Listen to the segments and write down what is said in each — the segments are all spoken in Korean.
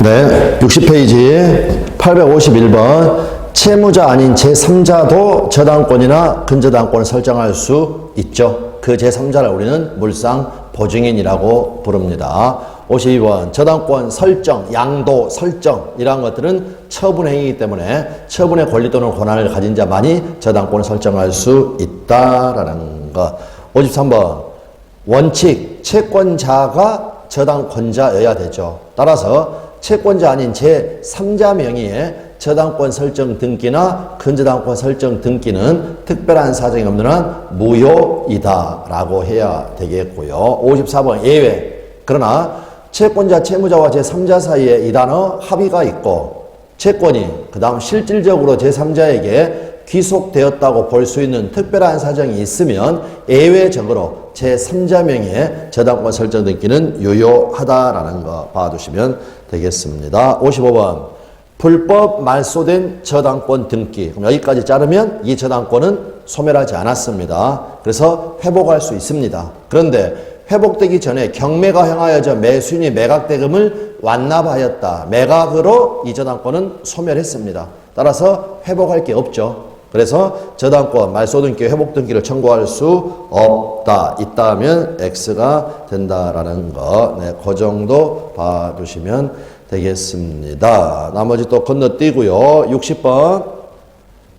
네, 60페이지 851번 채무자 아닌 제3자도 저당권이나 근저당권을 설정할 수 있죠. 그 제3자를 우리는 물상 보증인이라고 부릅니다. 52번 저당권 설정, 양도 설정이라는 것들은 처분행위이기 때문에 처분의 권리 또는 권한을 가진 자만이 저당권을 설정할 수 있다라는 것. 53번 원칙, 채권자가 저당권자여야 되죠. 따라서 채권자 아닌 제3자 명의의 저당권 설정 등기나 근저당권 설정 등기는 특별한 사정이 없는 한 무효이다라고 해야 되겠고요. 54번 예외. 그러나 채권자, 채무자와 제3자 사이에 이 단어 합의가 있고 채권이 그 다음 실질적으로 제3자에게 귀속되었다고 볼 수 있는 특별한 사정이 있으면 예외적으로 제3자 명의의 저당권 설정 등기는 유효하다라는 거 봐두시면 되겠습니다. 55번 불법 말소된 저당권 등기. 그럼 여기까지 자르면 이 저당권은 소멸하지 않았습니다. 그래서 회복할 수 있습니다. 그런데 회복되기 전에 경매가 행하여져 매수인이 매각대금을 완납하였다. 매각으로 이 저당권은 소멸했습니다. 따라서 회복할 게 없죠. 그래서 저당권, 말소등기, 회복등기를 청구할 수 없다. 있다 하면 X가 된다라는 거. 네, 그 정도 봐두시면 되겠습니다. 나머지 또 건너뛰고요. 60번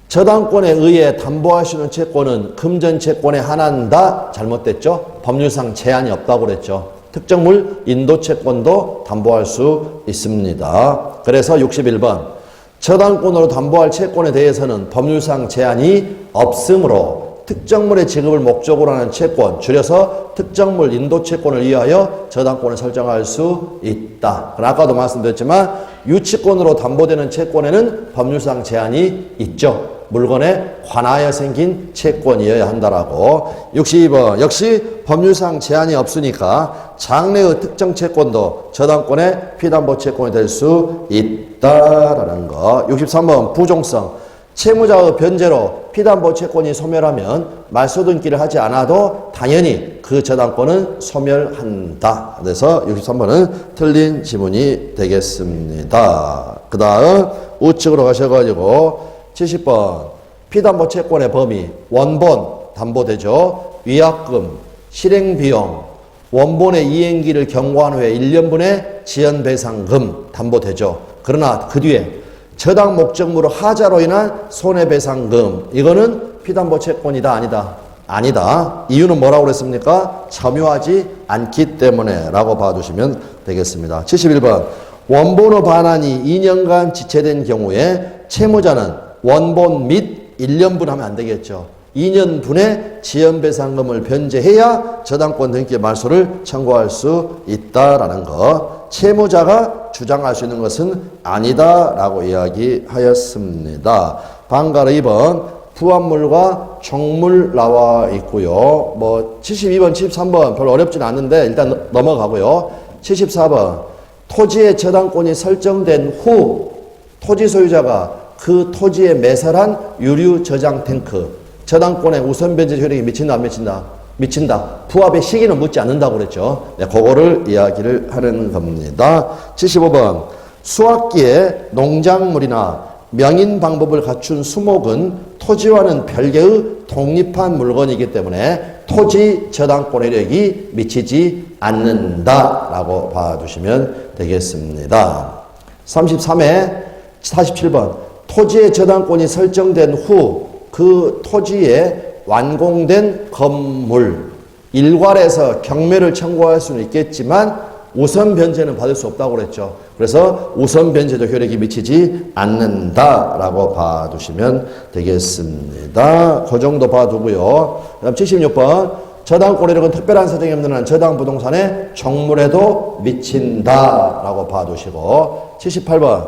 저당권에 의해 담보할 수 있는 채권은 금전채권에 한한다. 잘못됐죠? 법률상 제한이 없다고 그랬죠. 특정물 인도채권도 담보할 수 있습니다. 그래서 61번 저당권으로 담보할 채권에 대해서는 법률상 제한이 없으므로 특정물의 지급을 목적으로 하는 채권, 줄여서 특정물 인도채권을 위하여 저당권을 설정할 수 있다. 아까도 말씀드렸지만 유치권으로 담보되는 채권에는 법률상 제한이 있죠. 물건에 관하여 생긴 채권이어야 한다라고. 62번 역시 법률상 제한이 없으니까 장래의 특정 채권도 저당권의 피담보 채권이 될 수 있다라는 거. 63번 부종성 채무자의 변제로 피담보 채권이 소멸하면 말소등기를 하지 않아도 당연히 그 저당권은 소멸한다. 그래서 63번은 틀린 지문이 되겠습니다. 그 다음 우측으로 가셔가지고 70번 피담보 채권의 범위 원본 담보되죠. 위약금, 실행비용, 원본의 이행기를 경고한 후에 1년분의 지연배상금 담보되죠. 그러나 그 뒤에 저당 목적물의 하자로 인한 손해배상금 이거는 피담보 채권이다 아니다? 아니다. 이유는 뭐라고 그랬습니까? 점유하지 않기 때문에 라고 봐두시면 되겠습니다. 71번 원본의 반환이 2년간 지체된 경우에 채무자는 원본 및 1년분 하면 안 되겠죠. 2년분의 지연배상금을 변제해야 저당권 등기 말소를 청구할 수 있다라는 거. 채무자가 주장할 수 있는 것은 아니다라고 이야기하였습니다. 방가로 2번 부합물과 종물 나와 있고요. 뭐 72번, 73번 별로 어렵진 않는데 일단 넘어가고요. 74번 토지의 저당권이 설정된 후 토지 소유자가 그 토지에 매설한 유류 저장 탱크 저당권의 우선 변제 효력이 미친다 안 미친다? 미친다. 부합의 시기는 묻지 않는다고 그랬죠. 네, 그거를 이야기를 하는 겁니다. 75번 수확기에 농작물이나 명인 방법을 갖춘 수목은 토지와는 별개의 독립한 물건이기 때문에 토지 저당권 효력이 미치지 않는다라고 봐주시면 되겠습니다. 33회 47번 토지의 저당권이 설정된 후 그 토지에 완공된 건물 일괄해서 경매를 청구할 수는 있겠지만 우선 변제는 받을 수 없다고 그랬죠. 그래서 우선 변제도 효력이 미치지 않는다라고 봐두시면 되겠습니다. 그 정도 봐두고요. 그다음 76번 저당권 효력은 특별한 사정이 없는 한 저당 부동산의 종물에도 미친다라고 봐두시고 78번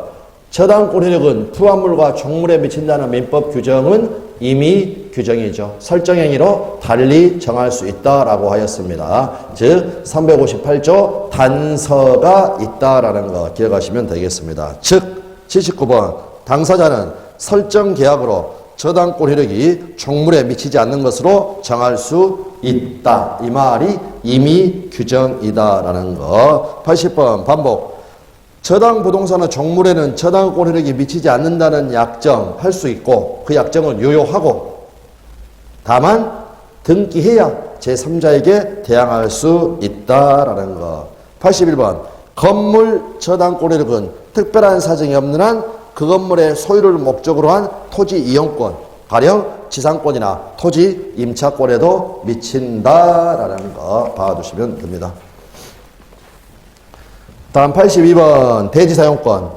저당권 효력은 부합물과 종물에 미친다는 민법 규정은 이미 규정이죠. 설정행위로 달리 정할 수 있다라고 하였습니다. 즉 358조 단서가 있다라는 거 기억하시면 되겠습니다. 즉 79번 당사자는 설정 계약으로 저당권 효력이 종물에 미치지 않는 것으로 정할 수 있다. 이 말이 이미 규정이다라는 거. 80번 반복 저당 부동산의 종물에는 저당권 효력이 미치지 않는다는 약정 할 수 있고 그 약정은 유효하고 다만 등기해야 제3자에게 대항할 수 있다라는 거. 81번 건물 저당권 효력은 특별한 사정이 없는 한 그 건물의 소유를 목적으로 한 토지 이용권 가령 지상권이나 토지 임차권에도 미친다라는 거 봐두시면 됩니다. 다음 82번 대지사용권.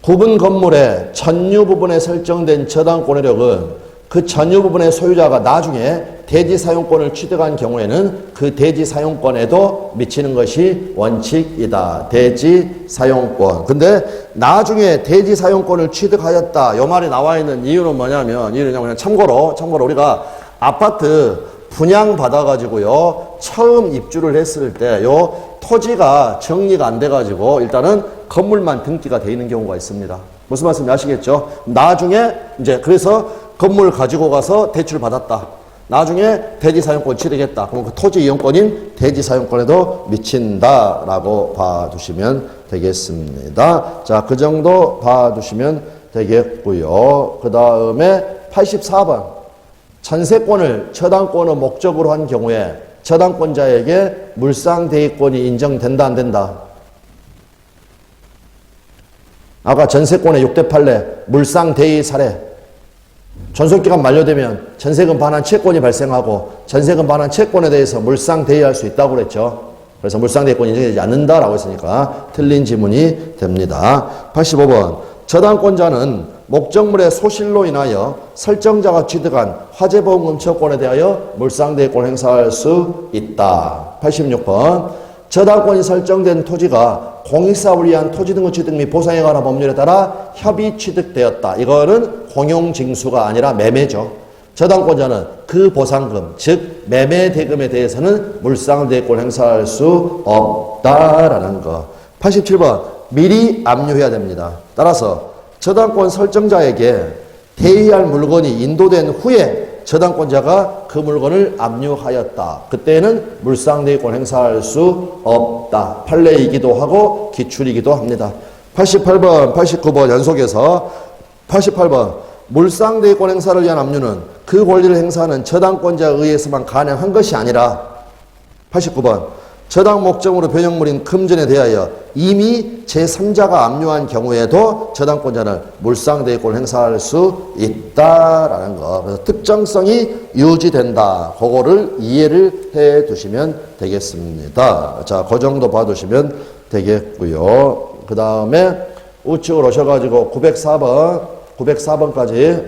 구분 건물의 천유 부분에 설정된 저당권 효력은 그 천유 부분의 소유자가 나중에 대지사용권을 취득한 경우에는 그 대지사용권에도 미치는 것이 원칙이다. 대지사용권. 근데 나중에 대지사용권을 취득하였다. 요 말이 나와 있는 이유는 뭐냐면, 이유는 그냥 참고로 우리가 아파트 분양받아가지고요, 처음 입주를 했을 때 요 토지가 정리가 안 돼가지고 일단은 건물만 등기가 돼 있는 경우가 있습니다. 무슨 말씀인지 아시겠죠? 나중에 이제 그래서 건물 가지고 가서 대출 받았다. 나중에 대지사용권 취득했다. 그럼 그 토지 이용권인 대지사용권에도 미친다라고 봐두시면 되겠습니다. 자, 그 정도 봐두시면 되겠고요. 그 다음에 84번. 전세권을 저당권의 목적으로 한 경우에 저당권자에게 물상대위권이 인정된다 안 된다? 아까 전세권의 6대 판례 물상대위 사례. 존속기간 만료되면 전세금 반환 채권이 발생하고 전세금 반환 채권에 대해서 물상대위할 수 있다고 그랬죠. 그래서 물상대위권이 인정되지 않는다라고 했으니까 틀린 지문이 됩니다. 85번 저당권자는 목적물의 소실로 인하여 설정자가 취득한 화재보험금 처권에 대하여 물상대위권을 행사할 수 있다. 86번 저당권이 설정된 토지가 공익사업을 위한 토지 등의 취득 및 보상에 관한 법률에 따라 협의 취득되었다. 이거는 공용징수가 아니라 매매죠. 저당권자는 그 보상금, 즉 매매 대금에 대해서는 물상대위권을 행사할 수 없다라는 거. 87번 미리 압류해야 됩니다. 따라서 저당권 설정자에게 대의할 물건이 인도된 후에 저당권자가 그 물건을 압류하였다. 그때는 물상대위권 행사할 수 없다. 판례이기도 하고 기출이기도 합니다. 88번, 89번 연속해서 88번 물상대위권 행사를 위한 압류는 그 권리를 행사하는 저당권자에 의해서만 가능한 것이 아니라 89번 저당 목적으로 변형물인 금전에 대하여 이미 제3자가 압류한 경우에도 저당권자는 물상대위권을 행사할 수 있다라는 거. 그래서 특정성이 유지된다. 그거를 이해를 해 두시면 되겠습니다. 자, 그 정도 봐두시면 되겠고요. 그 다음에 우측으로 오셔가지고 904번까지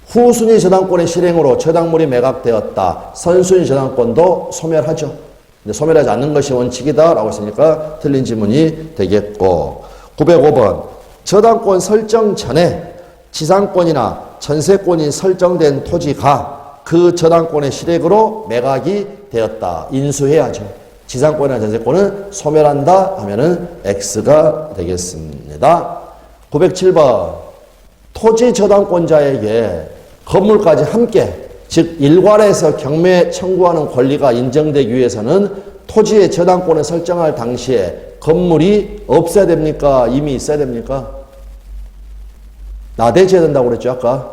후순위 저당권의 실행으로 저당물이 매각되었다. 선순위 저당권도 소멸하죠. 소멸하지 않는 것이 원칙이다 라고 했으니까 틀린 지문이 되겠고 905번 저당권 설정 전에 지상권이나 전세권이 설정된 토지가 그 저당권의 실액으로 매각이 되었다. 인수해야죠. 지상권이나 전세권은 소멸한다 하면은 X가 되겠습니다. 907번 토지 저당권자에게 건물까지 함께 즉 일괄해서 경매 청구하는 권리가 인정되기 위해서는 토지의 저당권을 설정할 당시에 건물이 없어야 됩니까? 이미 있어야 됩니까? 나대지해야 된다고 그랬죠 아까?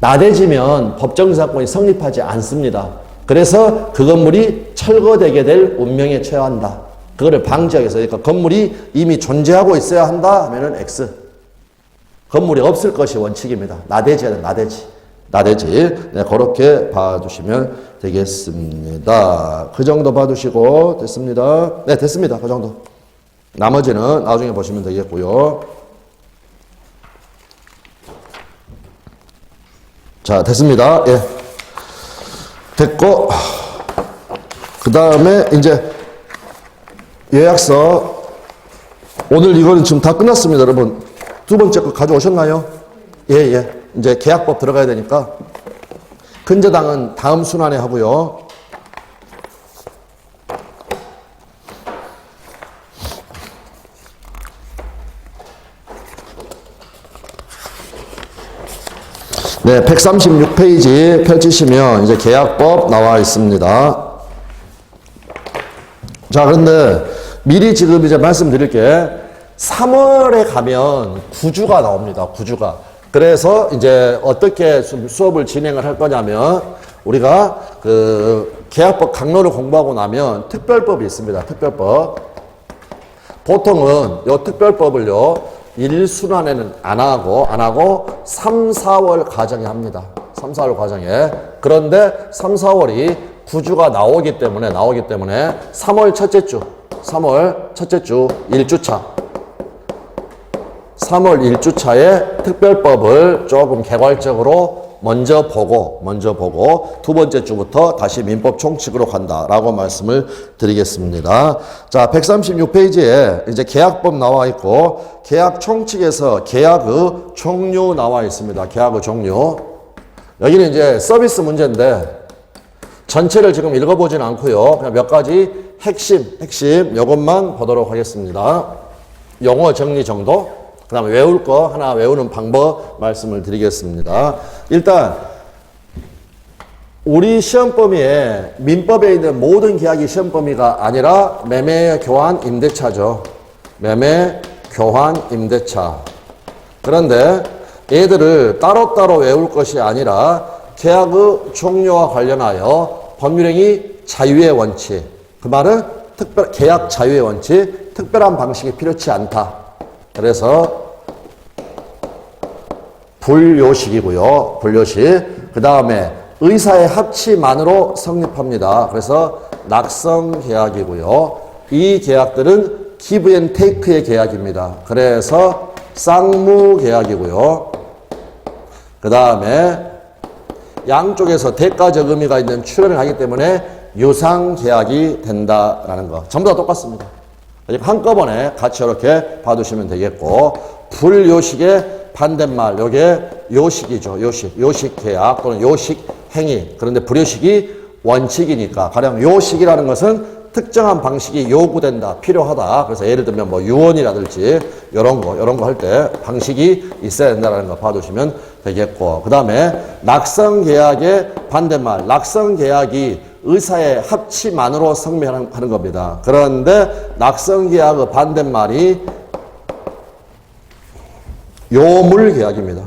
나대지면 법정지상권이 성립하지 않습니다. 그래서 그 건물이 철거되게 될 운명에 처한다. 그거를 방지하기 위해서 그러니까 건물이 이미 존재하고 있어야 한다 하면은 X. 건물이 없을 것이 원칙입니다. 나대지야 돼, 나대지. 네, 그렇게 봐주시면 되겠습니다. 그 정도 봐두시고, 됐습니다. 네, 됐습니다. 그 정도. 나머지는 나중에 보시면 되겠고요. 자, 됐습니다. 예. 됐고, 그 다음에 이제 요약서. 오늘 이거는 지금 다 끝났습니다, 여러분. 두 번째 거 가져오셨나요? 예. 이제 계약법 들어가야 되니까. 근저당은 다음 순환에 하고요. 네, 136페이지 펼치시면 이제 계약법 나와 있습니다. 자, 그런데 미리 지금 이제 말씀드릴게. 3월에 가면 구주가 나옵니다. 구주가. 그래서 이제 어떻게 수업을 진행을 할 거냐면 우리가 그 계약법 강론을 공부하고 나면 특별법이 있습니다. 특별법. 보통은 요 특별법을요 1순환에는 안 하고 3, 4월 과정에 합니다. 3, 4월 과정에. 그런데 3, 4월이 구주가 나오기 때문에 3월 첫째 주 1주차 3월 1주차에 특별법을 조금 개괄적으로 먼저 보고 두 번째 주부터 다시 민법 총칙으로 간다라고 말씀을 드리겠습니다. 자, 136페이지에 이제 계약법 나와 있고 계약 총칙에서 계약의 종류 나와 있습니다. 계약의 종류. 여기는 이제 서비스 문제인데 전체를 지금 읽어보진 않고요. 그냥 몇 가지 핵심 요것만 보도록 하겠습니다. 용어 정리 정도. 그 다음에 외울 거 하나 외우는 방법 말씀을 드리겠습니다. 일단 우리 시험 범위에 민법에 있는 모든 계약이 시험 범위가 아니라 매매 교환 임대차죠. 매매 교환 임대차. 그런데 얘들을 따로따로 외울 것이 아니라 계약의 종료와 관련하여 법률행위 자유의 원칙. 그 말은 계약 자유의 원칙, 특별한 방식이 필요치 않다. 그래서 불요식이고요. 불요식. 그 다음에 의사의 합치만으로 성립합니다. 그래서 낙성 계약이고요. 이 계약들은 give and take의 계약입니다. 그래서 쌍무 계약이고요. 그 다음에 양쪽에서 대가적 의미가 있는 출연을 하기 때문에 유상 계약이 된다라는 거. 전부 다 똑같습니다. 한꺼번에 같이 이렇게 봐두시면 되겠고, 불요식의 반대말, 요게 요식이죠. 요식 계약 또는 요식 행위. 그런데 불요식이 원칙이니까, 가령 요식이라는 것은 특정한 방식이 요구된다, 필요하다. 그래서 예를 들면 뭐 유언이라든지 이런 거 할 때 방식이 있어야 된다는 거 봐두시면 되겠고, 그 다음에 낙성 계약의 반대말, 낙성 계약이 의사의 합치만으로 성립하는 겁니다. 그런데 낙성 계약의 반대말이 요물 계약입니다.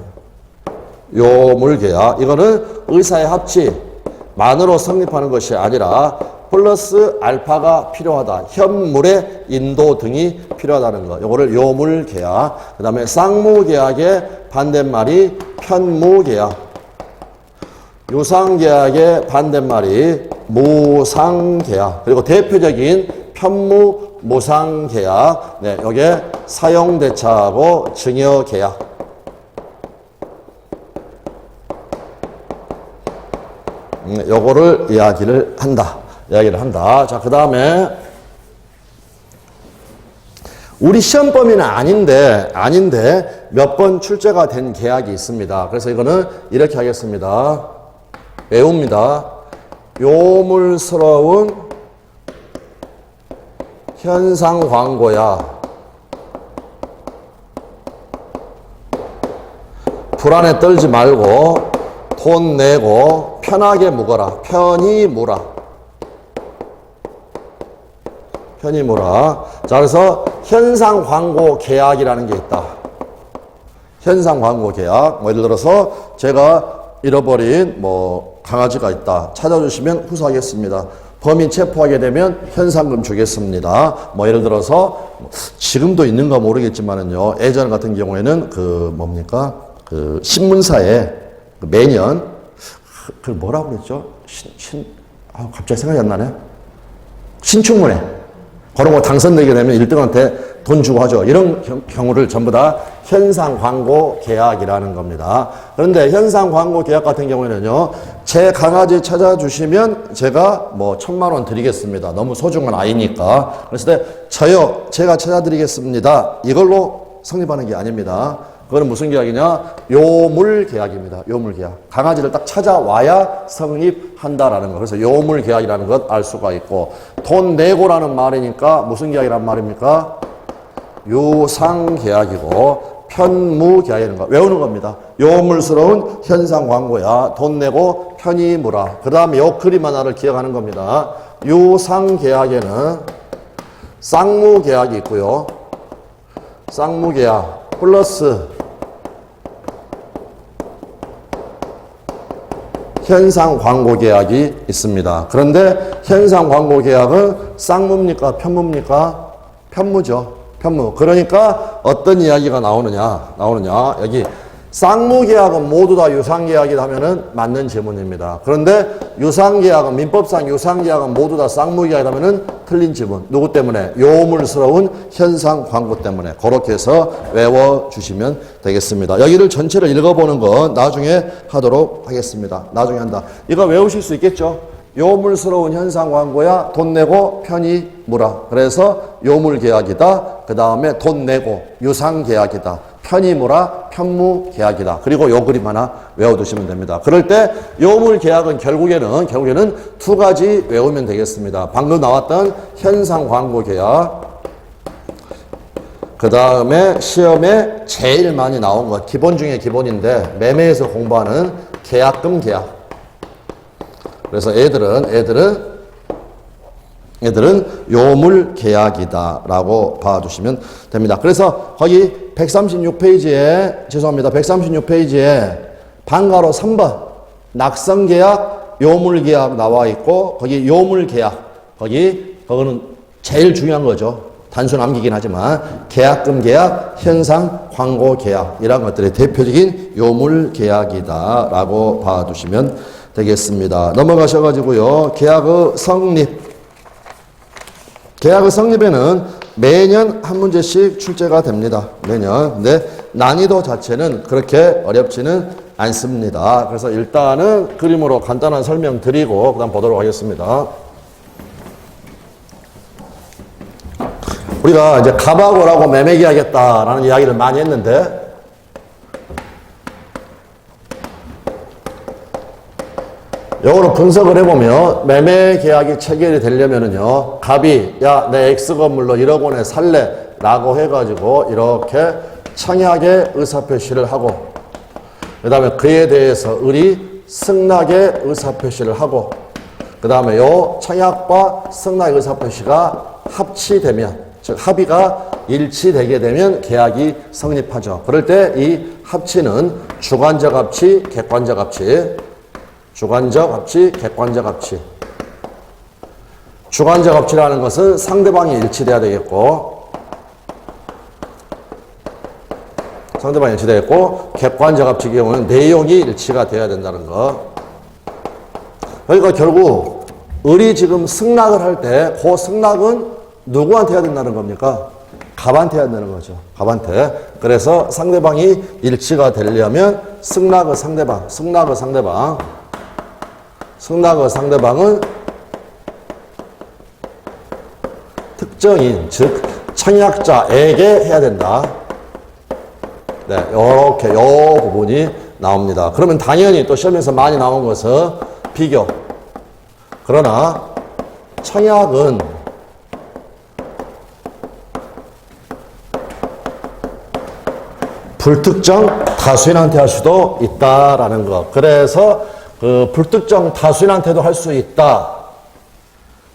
요물 계약. 이거는 의사의 합치만으로 성립하는 것이 아니라 플러스 알파가 필요하다. 현물의 인도 등이 필요하다는 거. 요거를 요물 계약. 그 다음에 쌍무 계약의 반대말이 편무 계약. 유상 계약의 반대말이 무상 계약. 그리고 대표적인 편무 무상 계약. 네, 요게 사용대차하고 증여 계약. 요거를 이야기를 한다. 자, 그 다음에 우리 시험 범위는 아닌데 몇 번 출제가 된 계약이 있습니다. 그래서 이거는 이렇게 하겠습니다. 외웁니다. 요물스러운 현상 광고야. 불안에 떨지 말고 돈 내고 편하게 묵어라. 편히 무라. 자, 그래서 현상 광고 계약이라는 게 있다. 현상 광고 계약. 뭐 예를 들어서 제가 잃어버린 뭐 강아지가 있다. 찾아주시면 후수하겠습니다. 범인 체포하게 되면 현상금 주겠습니다. 뭐 예를 들어서 지금도 있는가 모르겠지만은요. 예전 같은 경우에는 그 신문사에 매년 그 뭐라고 그랬죠? 갑자기 생각이 안 나네. 신춘문예. 그런 거 당선되게 되면 1등한테 돈 주고 하죠. 이런 경우를 전부 다 현상 광고 계약이라는 겁니다. 그런데 현상 광고 계약 같은 경우에는요, 제 강아지 찾아주시면 제가 뭐 1,000,000원 드리겠습니다. 너무 소중한 아이니까. 그랬을 때 제가 찾아드리겠습니다. 이걸로 성립하는 게 아닙니다. 그거는 무슨 계약이냐? 요물 계약입니다. 요물 계약. 강아지를 딱 찾아와야 성립한다라는 거. 그래서 요물 계약이라는 것 알 수가 있고, 돈 내고라는 말이니까 무슨 계약이란 말입니까? 요상 계약이고, 편무 계약이라는 거. 외우는 겁니다. 요물스러운 현상 광고야. 돈 내고 편히 무라. 그 다음에 요 그림 하나를 기억하는 겁니다. 요상 계약에는 쌍무계약이 있고요. 쌍무계약 플러스 현상광고계약이 있습니다. 그런데 현상광고계약은 쌍무입니까? 편무입니까? 편무죠. 편무. 그러니까 어떤 이야기가 나오느냐? 여기 쌍무계약은 모두 다 유상계약이다 하면은 맞는 지문입니다. 그런데 유상계약은 민법상 유상계약은 모두 다 쌍무계약이다 하면은 틀린 지문. 누구 때문에? 요물스러운 현상광고 때문에. 그렇게 해서 외워주시면 되겠습니다. 여기를 전체를 읽어보는 건 나중에 하도록 하겠습니다. 나중에 한다. 이거 외우실 수 있겠죠? 요물스러운 현상광고야 돈 내고 편히 물어. 그래서 요물계약이다. 그 다음에 돈 내고 유상계약이다. 편히 물어 편무계약이다. 그리고 요 그림 하나 외워두시면 됩니다. 그럴 때 요물계약은 결국에는 두 가지 외우면 되겠습니다. 방금 나왔던 현상광고계약, 그 다음에 시험에 제일 많이 나온 것, 기본 중에 기본인데 매매에서 공부하는 계약금 계약. 그래서 애들은 요물 계약이다라고 봐주시면 됩니다. 그래서 거기 136페이지에, 죄송합니다. 136페이지에 방가로 3번 낙선 계약, 요물 계약 나와 있고, 거기 요물 계약, 그거는 제일 중요한 거죠. 단순 암기긴 하지만 계약금 계약, 현상 광고 계약 이런 것들의 대표적인 요물 계약이다라고 봐두시면 되겠습니다. 넘어가셔가지고요. 계약의 성립. 계약의 성립에는 매년 한 문제씩 출제가 됩니다. 매년. 근데 난이도 자체는 그렇게 어렵지는 않습니다. 그래서 일단은 그림으로 간단한 설명 드리고 그다음 보도록 하겠습니다. 우리가 이제 갑하고라고 매매계약했다라는 이야기를 많이 했는데, 요거를 분석을 해보면 매매 계약이 체결이 되려면은요, 갑이 야, 내 X 건물로 1억 원에 살래 라고 해가지고 이렇게 청약의 의사표시를 하고, 그 다음에 그에 대해서 을이 승낙의 의사표시를 하고, 그 다음에 요 청약과 승낙의 의사표시가 합치되면, 즉 합의가 일치되게 되면 계약이 성립하죠. 그럴 때 이 합치는 주관적 합치, 객관적 합치, 주관적 합치, 객관적 합치. 주관적 합치라는 것은 상대방이 일치돼야 되겠고, 상대방이 일치되겠고, 객관적 합치의 경우는 내용이 일치가 돼야 된다는 거. 그러니까 결국 을이 지금 승낙을 할 때 그 승낙은 누구한테 해야 된다는 겁니까? 갑한테 해야 된다는 거죠. 갑한테. 그래서 상대방이 일치가 되려면 승낙의 상대방은 특정인, 즉 청약자에게 해야 된다. 네, 이렇게 요 부분이 나옵니다. 그러면 당연히 또 시험에서 많이 나온 것은 비교. 그러나 청약은 불특정 다수인한테 할 수도 있다라는 것. 그래서 그 불특정 다수인한테도 할 수 있다.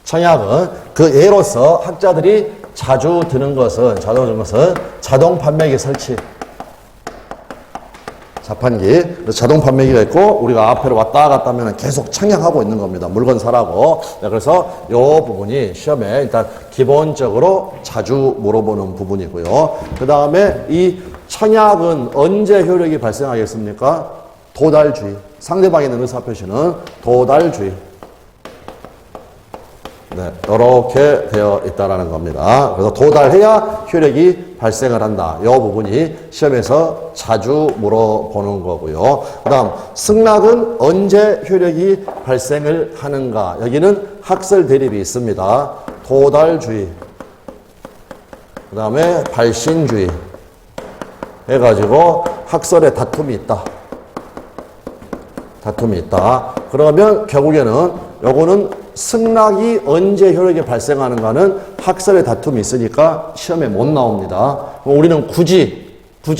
청약은 그 예로서 학자들이 자주 드는 것은 자동 판매기 설치. 자판기. 자동 판매기가 있고 우리가 앞으로 왔다 갔다 하면 계속 청약하고 있는 겁니다. 물건 사라고. 네, 그래서 이 부분이 시험에 일단 기본적으로 자주 물어보는 부분이고요. 그 다음에 이 청약은 언제 효력이 발생하겠습니까? 도달주의. 상대방에 있는 의사표시는 도달주의. 네, 이렇게 되어 있다라는 겁니다. 그래서 도달해야 효력이 발생을 한다. 이 부분이 시험에서 자주 물어보는 거고요. 그 다음 승낙은 언제 효력이 발생을 하는가. 여기는 학설 대립이 있습니다. 도달주의, 그 다음에 발신주의 해가지고 학설에 다툼이 있다. 그러면 결국에는 요거는 승낙이 언제 효력이 발생하는가는 학설의 다툼이 있으니까 시험에 못 나옵니다. 우리는 굳이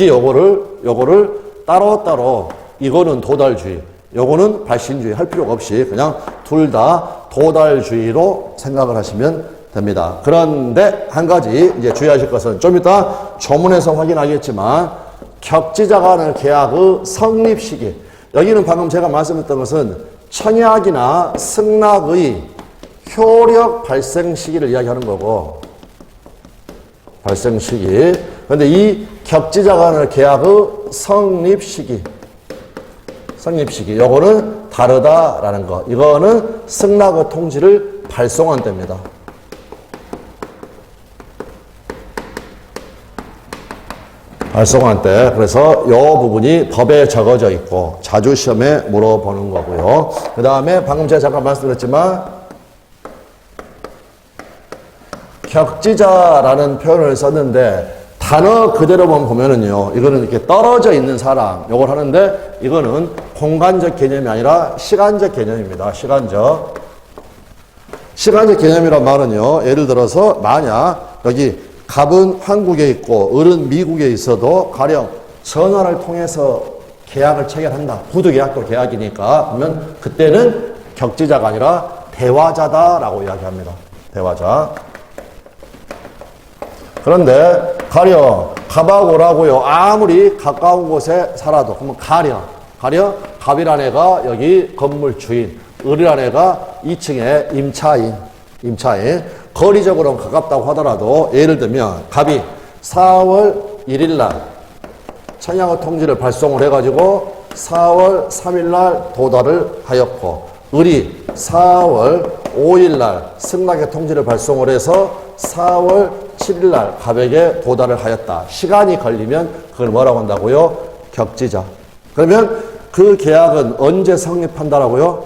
요거를 따로따로 이거는 도달주의, 요거는 발신주의 할 필요가 없이 그냥 둘 다 도달주의로 생각을 하시면 됩니다. 그런데 한 가지 이제 주의하실 것은 좀 이따 조문에서 확인하겠지만 격지자가 하는 계약의 성립 시기. 여기는 방금 제가 말씀드렸던 것은 청약이나 승낙의 효력 발생 시기를 이야기하는 거고, 발생 시기. 그런데 이 격지자가 하는 계약의 성립 시기. 성립 시기. 요거는 다르다라는 거. 이거는 승낙의 통지를 발송한 때입니다. 발송한 때. 그래서 이 부분이 법에 적어져 있고 자주 시험에 물어보는 거고요. 그 다음에 방금 제가 잠깐 말씀드렸지만 격지자라는 표현을 썼는데 단어 그대로만 보면은요, 이거는 이렇게 떨어져 있는 사람, 요걸 하는데 이거는 공간적 개념이 아니라 시간적 개념입니다. 시간적 개념이란 말은요, 예를 들어서 만약 여기 갑은 한국에 있고 을은 미국에 있어도 가령 전화를 통해서 계약을 체결한다. 구두 계약도 계약이니까 그러면 그때는 격지자가 아니라 대화자다라고 이야기합니다. 대화자. 그런데 가령 갑하고 을하고요, 아무리 가까운 곳에 살아도 그러면 가령 갑이란 애가 여기 건물 주인, 을이란 애가 2층에 임차인 거리적으로는 가깝다고 하더라도 예를 들면 갑이 4월 1일 날 청약의 통지를 발송을 해가지고 4월 3일 날 도달을 하였고, 을이 4월 5일 날 승낙의 통지를 발송을 해서 4월 7일 날 갑에게 도달을 하였다. 시간이 걸리면 그걸 뭐라고 한다고요? 격지자. 그러면 그 계약은 언제 성립한다라고요?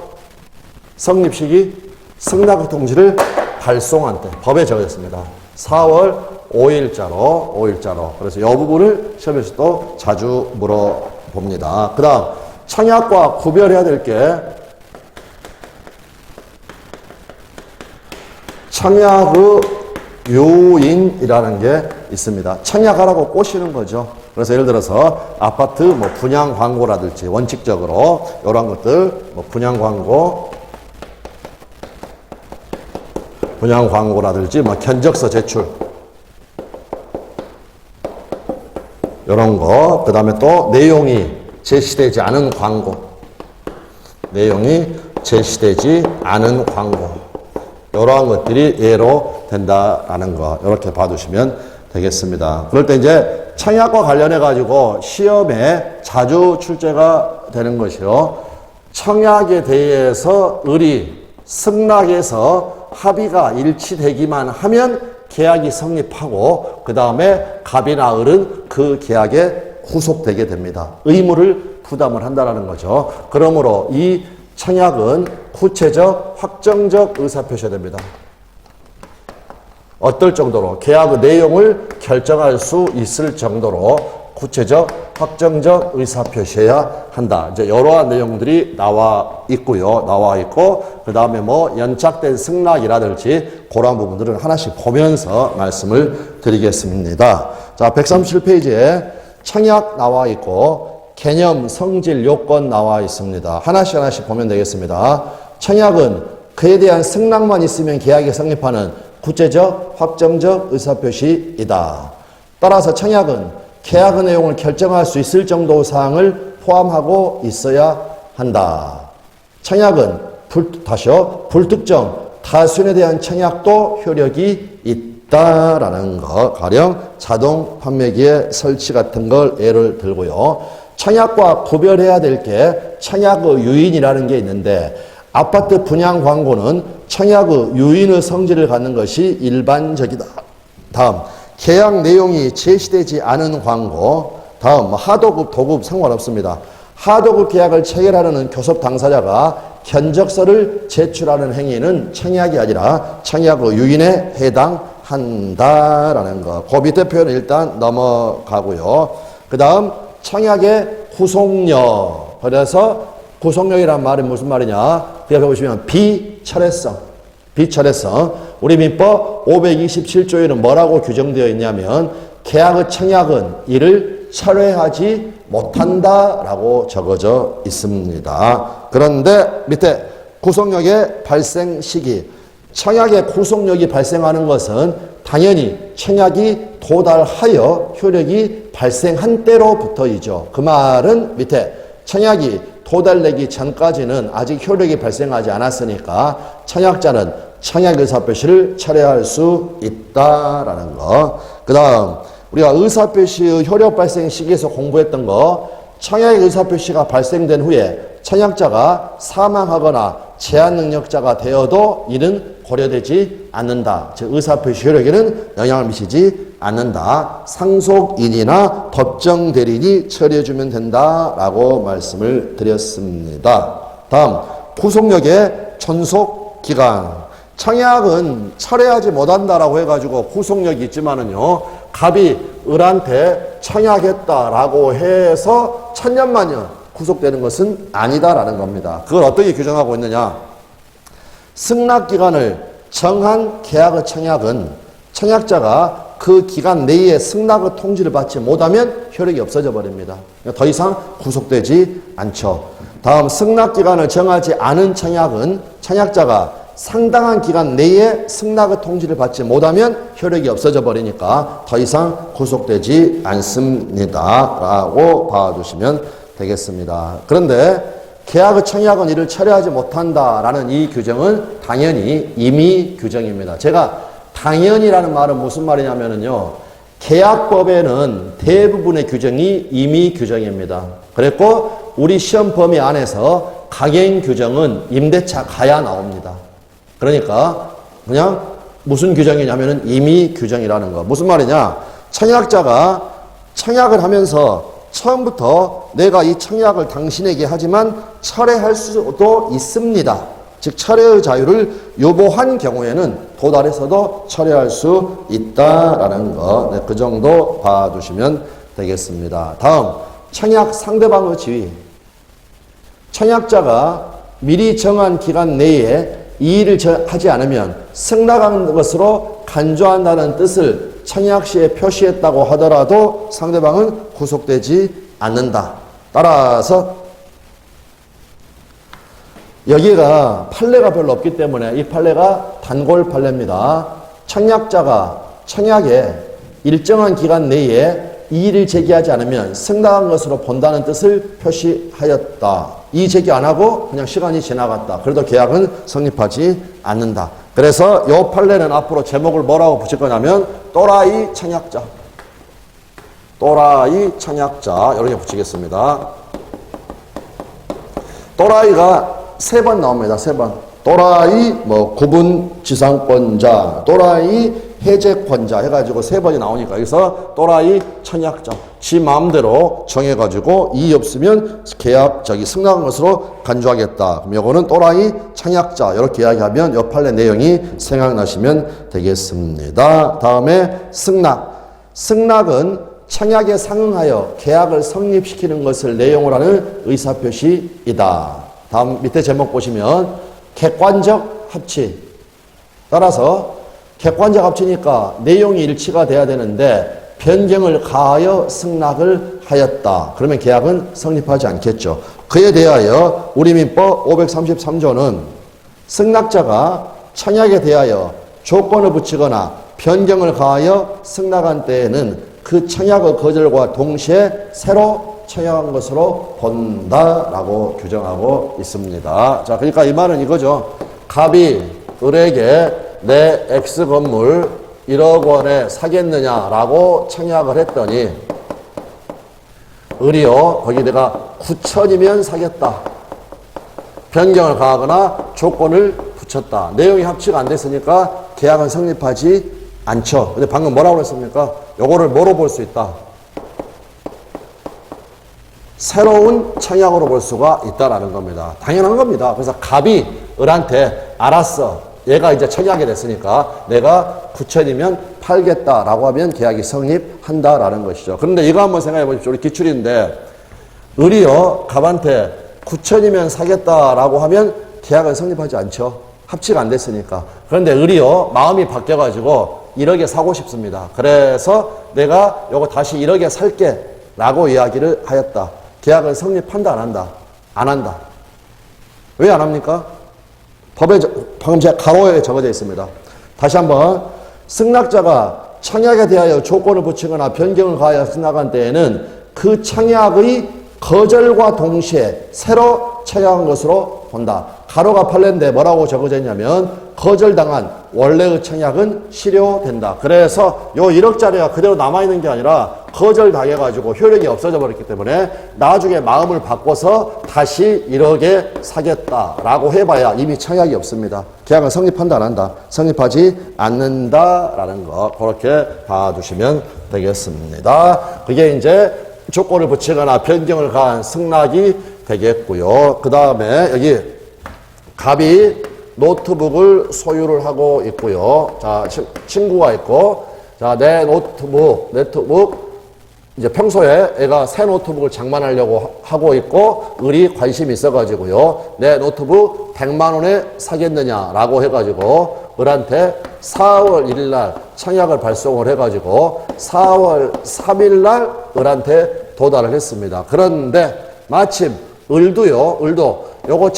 성립 시기, 승낙의 통지를 발송한 때. 법에 적어졌습니다. 4월 5일자로. 그래서 이 부분을 시험에서도 자주 물어봅니다. 그 다음, 청약과 구별해야 될 게 청약의 요인이라는 게 있습니다. 청약하라고 꼬시는 거죠. 그래서 예를 들어서 아파트 뭐 분양 광고라든지 원칙적으로 이런 것들, 뭐 분양 광고라든지 뭐 견적서 제출 이런 거, 그 다음에 또 내용이 제시되지 않은 광고, 이러한 것들이 예로 된다라는 거, 이렇게 봐두시면 되겠습니다. 그럴 때 이제 청약과 관련해 가지고 시험에 자주 출제가 되는 것이요, 청약에 대해서 을이 승낙에서 합의가 일치되기만 하면 계약이 성립하고 그 다음에 갑이나 을은 그 계약에 후속되게 됩니다. 의무를 부담을 한다는 거죠. 그러므로 이 청약은 구체적, 확정적 의사표시가 됩니다. 어떨 정도로? 계약의 내용을 결정할 수 있을 정도로 구체적, 확정적 의사표시해야 한다. 이제 여러한 내용들이 나와 있고, 그 다음에 뭐 연착된 승낙이라든지 그런 부분들은 하나씩 보면서 말씀을 드리겠습니다. 자, 137페이지에 청약 나와 있고, 개념, 성질, 요건 나와 있습니다. 하나씩 보면 되겠습니다. 청약은 그에 대한 승낙만 있으면 계약이 성립하는 구체적, 확정적 의사표시이다. 따라서 청약은 계약의 내용을 결정할 수 있을 정도 사항을 포함하고 있어야 한다. 청약은 불특정, 다수인에 대한 청약도 효력이 있다라는 거. 가령 자동 판매기의 설치 같은 걸 예를 들고요. 청약과 구별해야 될 게 청약의 유인이라는 게 있는데, 아파트 분양 광고는 청약의 유인의 성질을 갖는 것이 일반적이다. 다음, 계약 내용이 제시되지 않은 광고. 다음, 하도급, 도급 상관없습니다. 하도급 계약을 체결하려는 교섭 당사자가 견적서를 제출하는 행위는 청약이 아니라 청약의 유인에 해당한다라는 거. 그 밑에 표현은 일단 넘어가고요. 그 다음, 청약의 구속력. 그래서 구속력이란 말이 무슨 말이냐? 그 옆에 보시면 비철회성. 우리 민법 527조에는 뭐라고 규정되어 있냐면, 계약의 청약은 이를 철회하지 못한다라고 적어져 있습니다. 그런데 밑에 구속력의 발생 시기. 청약의 구속력이 발생하는 것은 당연히 청약이 도달하여 효력이 발생한 때로부터이죠. 그 말은 밑에 청약이 도달되기 전까지는 아직 효력이 발생하지 않았으니까 청약자는 청약 의사표시를 철회할 수 있다라는 거. 그 다음 우리가 의사표시의 효력 발생 시기에서 공부했던 거, 청약 의사표시가 발생된 후에 청약자가 사망하거나 제한 능력자가 되어도 이는 고려되지 않는다. 즉 의사표시 효력에는 영향을 미치지 않는다. 상속인이나 법정대리인이 처리해주면 된다라고 말씀을 드렸습니다. 다음 구속력의 존속기간. 청약은 철회하지 못한다라고 해가지고 구속력이 있지만은요, 갑이 을한테 청약했다라고 해서 천년만년 구속되는 것은 아니다라는 겁니다. 그걸 어떻게 규정하고 있느냐? 승낙기간을 정한 계약의 청약은 청약자가 그 기간 내에 승낙의 통지를 받지 못하면 효력이 없어져 버립니다. 더 이상 구속되지 않죠. 다음 승낙기간을 정하지 않은 청약은 청약자가 상당한 기간 내에 승낙의 통지를 받지 못하면 효력이 없어져 버리니까 더 이상 구속되지 않습니다. 라고 봐주시면 되겠습니다. 그런데 계약의 청약은 이를 철회하지 못한다라는 이 규정은 당연히 임의 규정입니다. 제가 당연히라는 말은 무슨 말이냐면요, 계약법에는 대부분의 규정이 임의 규정입니다. 그랬고 우리 시험 범위 안에서 강행 규정은 임대차 가야 나옵니다. 그러니까 그냥 무슨 규정이냐면은 임의 규정이라는 거. 무슨 말이냐? 청약자가 청약을 하면서 처음부터 내가 이 청약을 당신에게 하지만 철회할 수도 있습니다. 즉 철회의 자유를 요구한 경우에는 도달해서도 철회할 수 있다라는 거. 네, 그 정도 봐주시면 되겠습니다. 다음 청약 상대방의 지위. 청약자가 미리 정한 기간 내에 이 일을 하지 않으면 승낙한 것으로 간주한다는 뜻을 청약시에 표시했다고 하더라도 상대방은 구속되지 않는다. 따라서 여기가 판례가 별로 없기 때문에 이 판례가 단골 판례입니다. 청약자가 청약에 일정한 기간 내에 이의를 제기하지 않으면 승낙한 것으로 본다는 뜻을 표시하였다. 이의 제기 안 하고 그냥 시간이 지나갔다. 그래도 계약은 성립하지 않는다. 그래서 이 판례는 앞으로 제목을 뭐라고 붙일 거냐면 또라이 청약자. 또라이 청약자 이렇게 붙이겠습니다. 또라이가 3번 나옵니다. 3번. 또라이 구분지상권자, 또라이 해제권자 해가지고 3번이 나오니까 여기서 또라이 청약자 지 마음대로 정해가지고 이의 없으면 계약 승낙한 것으로 간주하겠다. 그럼 요거는 또라이 청약자 이렇게 이야기하면 요 판례 내용이 생각나시면 되겠습니다. 다음에 승낙. 승낙은 청약에 상응하여 계약을 성립시키는 것을 내용으로 하는 의사표시이다. 다음 밑에 제목 보시면 객관적 합치. 따라서 객관적 합치니까 내용이 일치가 돼야 되는데 변경을 가하여 승낙을 하였다. 그러면 계약은 성립하지 않겠죠. 그에 대하여 우리 민법 533조는 승낙자가 청약에 대하여 조건을 붙이거나 변경을 가하여 승낙한 때에는 그 청약의 거절과 동시에 새로 청약한 것으로 본다라고 규정하고 있습니다. 자, 그러니까 이 말은 이거죠. 갑이 을에게 내 X 건물 1억 원에 사겠느냐라고 청약을 했더니 을이요, 거기 내가 9천이면 사겠다. 변경을 가하거나 조건을 붙였다. 내용이 합치가 안 됐으니까 계약은 성립하지 않죠. 근데 방금 뭐라고 그랬습니까? 요거를 뭐로 볼 수 있다? 새로운 청약으로 볼 수가 있다라는 겁니다. 당연한 겁니다. 그래서 갑이 을한테 알았어. 얘가 이제 청약이 됐으니까 내가 9천이면 팔겠다라고 하면 계약이 성립한다라는 것이죠. 그런데 이거 한번 생각해 보십시오. 우리 기출인데 을이요, 갑한테 9천이면 사겠다라고 하면 계약은 성립하지 않죠. 합치가 안 됐으니까. 그런데 을이요, 마음이 바뀌어가지고 1억에 사고 싶습니다. 그래서 내가 요거 다시 1억에 살게 라고 이야기를 하였다. 계약은 성립한다 안 한다? 안 한다. 왜 안 합니까? 법에 방금 제가 가로에 적어져 있습니다. 다시 한번 승낙자가 청약에 대하여 조건을 붙이거나 변경을 가하여 승낙한 때에는 그 청약의 거절과 동시에 새로 청약한 것으로 본다. 가로가 팔렸는데 뭐라고 적어져 있냐면 거절당한 원래의 청약은 실효된다. 그래서 요 1억짜리가 그대로 남아있는 게 아니라 거절당해가지고 효력이 없어져 버렸기 때문에 나중에 마음을 바꿔서 다시 1억에 사겠다라고 해봐야 이미 청약이 없습니다. 계약은 성립한다 안 한다? 성립하지 않는다라는 거 그렇게 봐두시면 되겠습니다. 그게 이제 조건을 붙이거나 변경을 가한 승낙이 되겠고요. 그 다음에 여기 갑이 노트북을 소유를 하고 있고요. 자, 친구가 있고, 자, 내 노트북, 이제 평소에 애가 새 노트북을 장만하려고 하고 있고, 을이 관심이 있어가지고요. 내 노트북 100만 원에 사겠느냐라고 해가지고, 을한테 4월 1일 날 청약을 발송을 해가지고, 4월 3일 날 을한테 도달을 했습니다. 그런데 마침 을도 요거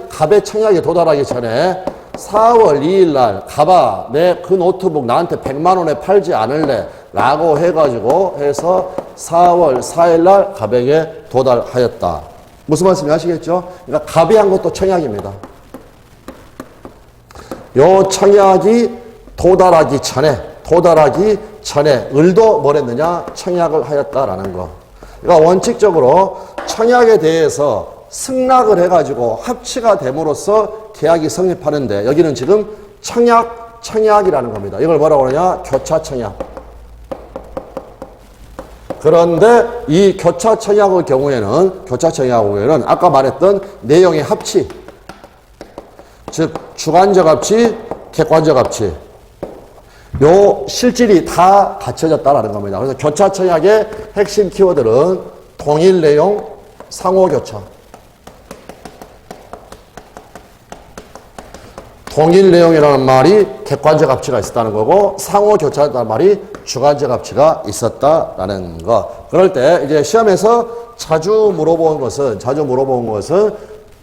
갑의 청약에 도달하기 전에 4월 2일 날 갑아 내 그 노트북 나한테 100만 원에 팔지 않을래 라고 해가지고 해서 4월 4일 날 갑에게 도달하였다. 무슨 말씀인지 아시겠죠? 그러니까 갑이 한 것도 청약입니다. 요 청약이 도달하기 전에 을도 뭘 했느냐? 청약을 하였다라는 거. 그러니까 원칙적으로 청약에 대해서 승낙을 해가지고 합치가 됨으로써 계약이 성립하는데 여기는 지금 청약이라는 겁니다. 이걸 뭐라고 그러냐? 교차청약. 그런데 이 교차청약의 경우에는 아까 말했던 내용의 합치, 즉 주관적 합치, 객관적 합치, 요 실질이 다 갖춰졌다라는 겁니다. 그래서 교차청약의 핵심 키워드는 동일 내용, 상호교차. 동일 내용이라는 말이 객관적 합치가 있었다는 거고 상호교차라는 말이 주관적 합치가 있었다라는 거. 그럴 때 이제 시험에서 자주 물어보는 것은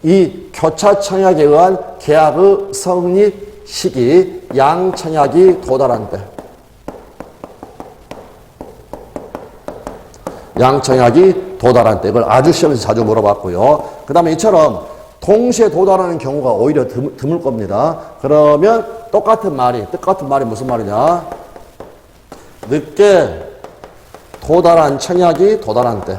이 교차청약에 의한 계약의 성립 시기, 양청약이 도달한 때. 양청약이 도달한 때. 이걸 아주 시험에서 자주 물어봤고요. 그 다음에 이처럼 동시에 도달하는 경우가 오히려 드물 겁니다. 그러면 똑같은 말이 무슨 말이냐? 늦게 도달한 청약이 도달한 때.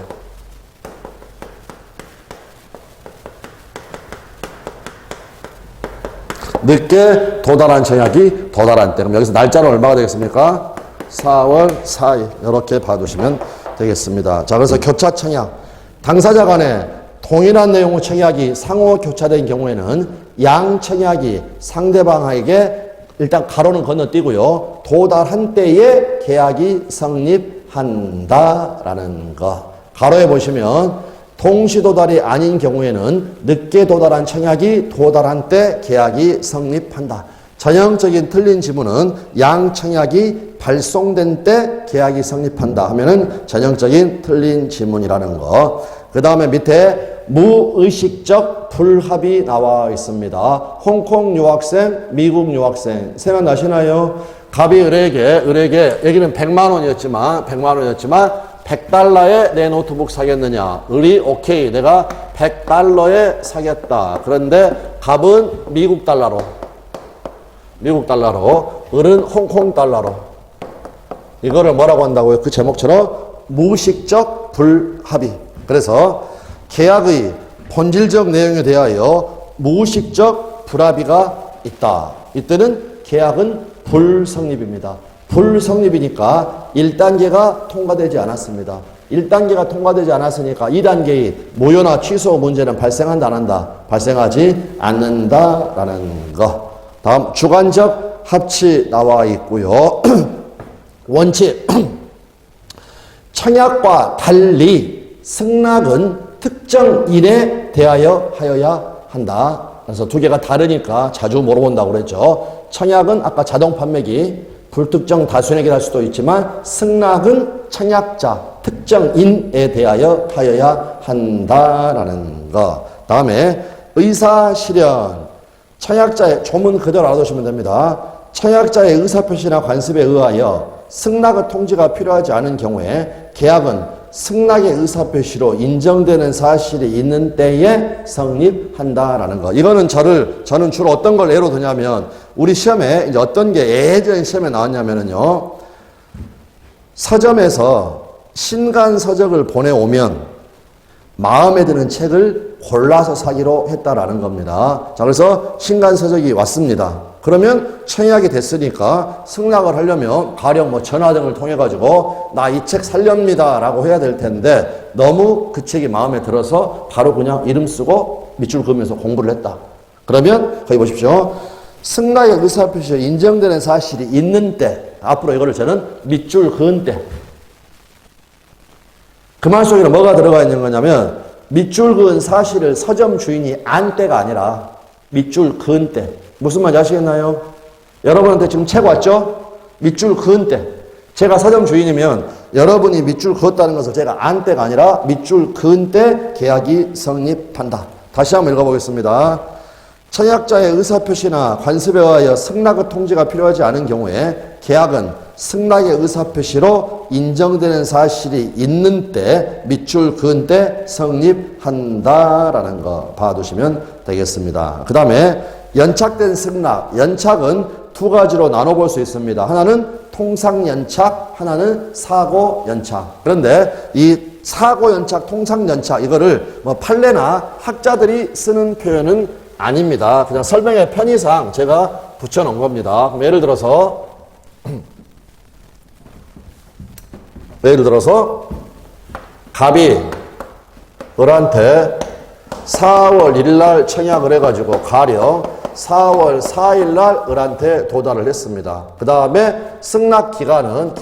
늦게 도달한 청약이 도달한 때. 그럼 여기서 날짜는 얼마가 되겠습니까? 4월 4일. 이렇게 봐두시면 되겠습니다. 자, 그래서 교차청약. 당사자 간에 동일한 내용의 청약이 상호 교차된 경우에는 양청약이 상대방에게 일단 가로는 건너뛰고요. 도달한 때에 계약이 성립한다라는 거. 가로에 보시면 동시도달이 아닌 경우에는 늦게 도달한 청약이 도달한 때 계약이 성립한다. 전형적인 틀린 지문은 양청약이 발송된 때 계약이 성립한다 하면은 전형적인 틀린 지문이라는 거. 그 다음에 밑에 무의식적 불합이 나와 있습니다. 홍콩 유학생, 미국 유학생. 생각나시나요? 갑이 을에게 여기는 100만 원이었지만 100달러에 내 노트북 사겠느냐? 을이 오케이, 내가 100달러에 사겠다. 그런데 갑은 미국 달러로, 을은 홍콩 달러로. 이거를 뭐라고 한다고요? 그 제목처럼 무의식적 불합의. 그래서 계약의 본질적 내용에 대하여 무의식적 불합의가 있다. 이때는 계약은 불성립입니다. 불성립이니까 1단계가 통과되지 않았습니다. 1단계가 통과되지 않았으니까 2단계의 무효나 취소 문제는 발생한다 안 한다? 발생하지 않는다라는 거. 다음 주관적 합치 나와 있고요. 원칙. 청약과 달리 승낙은 특정인에 대하여 하여야 한다. 그래서 두 개가 다르니까 자주 물어본다고 그랬죠. 청약은 아까 자동 판매기, 불특정 다수에게 할 수도 있지만 승낙은 청약자, 특정인에 대하여 하여야 한다라는 거. 다음에 의사실현. 청약자의 조문 그대로 알아두시면 됩니다. 청약자의 의사표시나 관습에 의하여 승낙의 통지가 필요하지 않은 경우에 계약은 승낙의 의사표시로 인정되는 사실이 있는 때에 성립한다라는 거. 이거는 저는 주로 어떤 걸 예로 드냐면, 우리 시험에 이제 어떤 게 예전 시험에 나왔냐면은요, 서점에서 신간 서적을 보내오면 마음에 드는 책을 골라서 사기로 했다라는 겁니다. 자, 그래서 신간 서적이 왔습니다. 그러면 청약이 됐으니까 승낙을 하려면 가령 뭐 전화 등을 통해 가지고 나 이 책 살렵니다 라고 해야 될 텐데, 너무 그 책이 마음에 들어서 바로 그냥 이름 쓰고 밑줄 그으면서 공부를 했다. 그러면 거기 보십시오. 승낙의 의사표시가 인정되는 사실이 있는 때, 앞으로 이거를 저는 밑줄 그은 때. 그 말 속에는 뭐가 들어가 있는 거냐면, 밑줄 그은 사실을 서점 주인이 안 때가 아니라 밑줄 그은 때. 무슨 말인지 아시겠나요? 여러분한테 지금 책 왔죠? 밑줄 그은 때. 제가 서점 주인이면 여러분이 밑줄 그었다는 것을 제가 안 때가 아니라 밑줄 그은 때 계약이 성립한다. 다시 한번 읽어보겠습니다. 청약자의 의사표시나 관습에 의하여 승낙의 통지가 필요하지 않은 경우에 계약은 승낙의 의사표시로 인정되는 사실이 있는 때, 밑줄 그은 때 성립한다라는 거 봐두시면 되겠습니다. 그 다음에 연착된 승낙. 연착은 두 가지로 나눠볼 수 있습니다. 하나는 통상연착, 하나는 사고연착. 그런데 이 사고연착, 통상연착, 이거를 뭐 판례나 학자들이 쓰는 표현은 아닙니다. 그냥 설명의 편의상 제가 붙여놓은 겁니다. 그럼 예를 들어서 갑이 을한테 4월 1일 날 청약을 해가지고 가령 4월 4일 날 을한테 도달을 했습니다. 그 다음에 승낙 기간은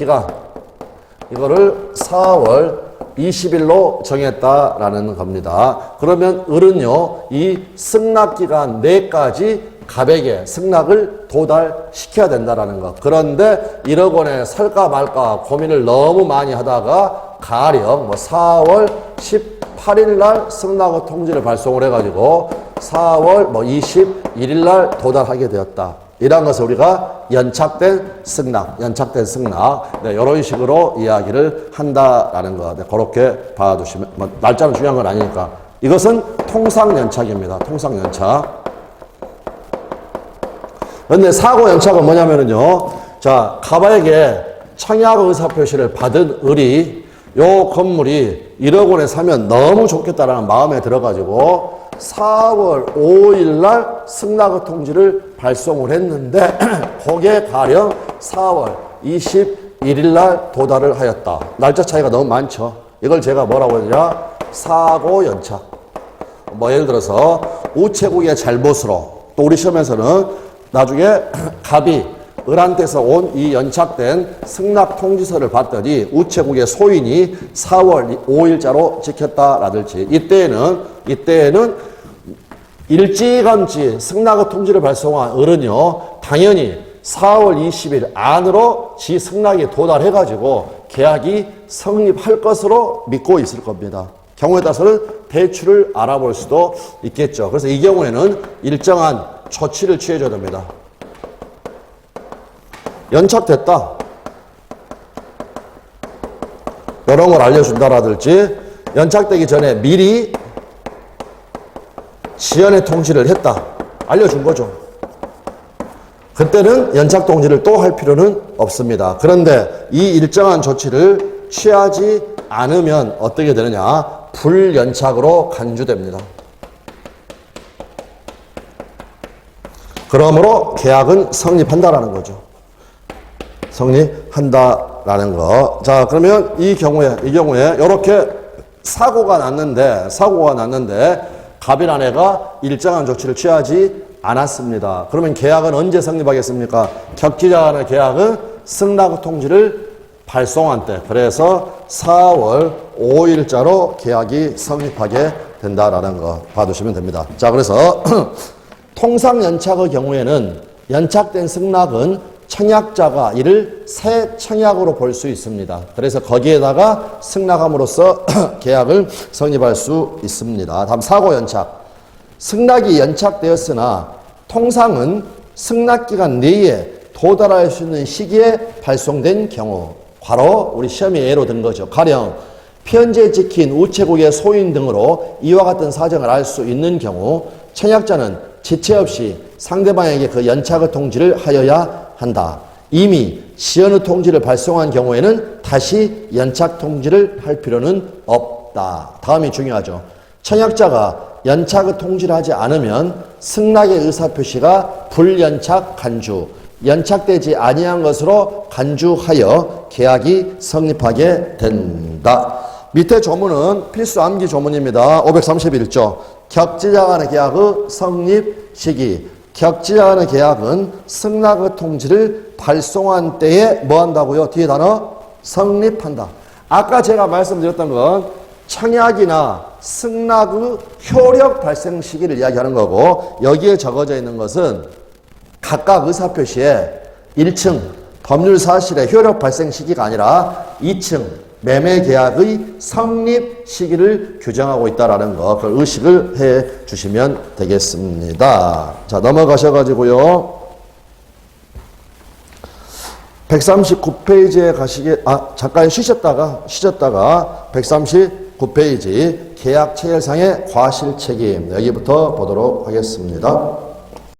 이거를 4월 20일로 정했다라는 겁니다. 그러면 을은요, 이 승낙 기간 내까지 갑에게 승낙을 도달시켜야 된다라는 것. 그런데 1억 원에 살까 말까 고민을 너무 많이 하다가 가령 4월 18일 날 승낙의 통지를 발송을 해가지고 4월 21일 날 도달하게 되었다. 이런 것을 우리가 연착된 승낙. 네, 이런 식으로 이야기를 한다라는 거. 네, 그렇게 봐두시면, 날짜는 중요한 건 아니니까. 이것은 통상연착입니다. 통상연착. 그런데 사고연착은 뭐냐면요. 자, 갑에게 청약 의사표시를 받은 을이 요 건물이 1억 원에 사면 너무 좋겠다라는 마음에 들어가지고 4월 5일 날 승낙의 통지를 발송을 했는데 거기에 가령 4월 21일 날 도달을 하였다. 날짜 차이가 너무 많죠. 이걸 제가 뭐라고 하느냐? 사고연착. 예를 들어서 우체국의 잘못으로, 또 우리 시험에서는 나중에 갑이 을한테서 온 이 연착된 승낙 통지서를 봤더니 우체국의 소인이 4월 5일자로 지켰다라든지, 이때에는 일찌감치 승낙의 통지를 발송한 을은요, 당연히 4월 20일 안으로 지 승낙에 도달해가지고 계약이 성립할 것으로 믿고 있을 겁니다. 경우에 따라서는 대출을 알아볼 수도 있겠죠. 그래서 이 경우에는 일정한 조치를 취해줘야 됩니다. 연착됐다. 이런 걸 알려준다라든지, 연착되기 전에 미리 지연의 통지를 했다. 알려준 거죠. 그때는 연착 통지를 또 할 필요는 없습니다. 그런데 이 일정한 조치를 취하지 않으면 어떻게 되느냐? 불연착으로 간주됩니다. 그러므로 계약은 성립한다라는 거죠. 성립한다라는 거. 자, 그러면 이 경우에 이렇게 사고가 났는데 갑이란 애가 일정한 조치를 취하지 않았습니다. 그러면 계약은 언제 성립하겠습니까? 격기자 간의 계약은 승낙 통지를 발송한 때, 그래서 4월 5일자로 계약이 성립하게 된다라는 거 봐두시면 됩니다. 자, 그래서 통상 연착의 경우에는 연착된 승낙은 청약자가 이를 새 청약으로 볼 수 있습니다. 그래서 거기에다가 승낙함으로써 계약을 성립할 수 있습니다. 다음 사고 연착. 승낙이 연착되었으나 통상은 승낙기간 내에 도달할 수 있는 시기에 발송된 경우, 바로 우리 시험에 예로 든 거죠. 가령 편지에 찍힌 우체국의 소인 등으로 이와 같은 사정을 알 수 있는 경우 청약자는 지체 없이 상대방에게 그 연착의 통지를 하여야 한다. 이미 시연의 통지를 발송한 경우에는 다시 연착 통지를 할 필요는 없다. 다음이 중요하죠. 청약자가 연착의 통지를 하지 않으면 승낙의 의사표시가 불연착 간주, 연착되지 아니한 것으로 간주하여 계약이 성립하게 된다. 밑에 조문은 필수 암기 조문입니다. 531조. 격지자 간의 계약의 성립 시기. 격지자 간의 계약은 승낙의 통지를 발송한 때에 뭐 한다고요? 뒤에 단어 성립한다. 아까 제가 말씀드렸던 건 청약이나 승낙의 효력 발생 시기를 이야기하는 거고, 여기에 적어져 있는 것은 각각 의사표시에 1층 법률 사실의 효력 발생 시기가 아니라 2층 매매 계약의 성립 시기를 규정하고 있다라는 거, 그걸 의식을 해 주시면 되겠습니다. 자, 넘어가셔가지고요. 139페이지에 가시게, 잠깐 쉬셨다가 139페이지 계약 체결상의 과실 책임, 여기부터 보도록 하겠습니다.